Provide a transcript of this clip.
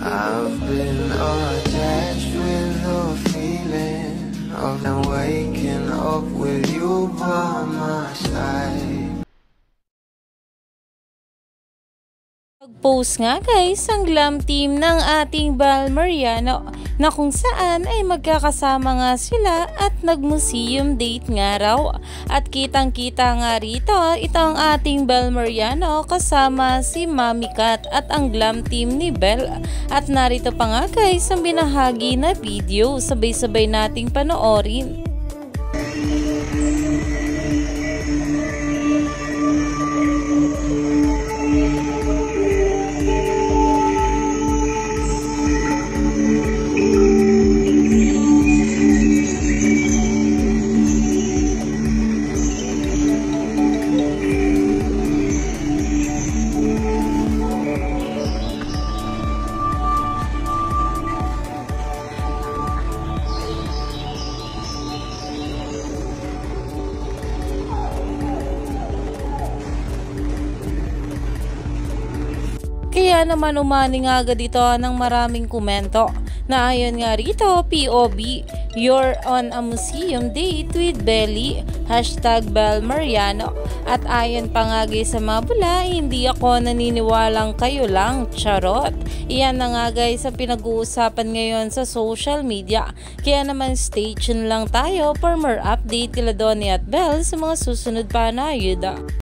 I've been attached with the feeling of waking up with you by my side. Nag-post nga guys ang glam team ng ating Bal Mariano na kung saan ay magkakasama nga sila at nag-museum date nga raw. At kitang-kita nga rito itong ating Bal Mariano kasama si Mami Kat at ang glam team ni Bel. At narito pa nga guys ang binahagi na video, sabay-sabay nating panoorin. Kaya naman umani nga agad ito ng maraming komento na ayon nga rito, POV, you're on a museum date with Belly, #Bal Mariano. At ayon pa nga guys sa mga bula, hindi ako naniniwalang kayo lang, charot. Iyan na nga guys sa pinag-uusapan ngayon sa social media. Kaya naman stay tuned lang tayo for more update kila Donnie at Bel sa mga susunod pa na ayuda.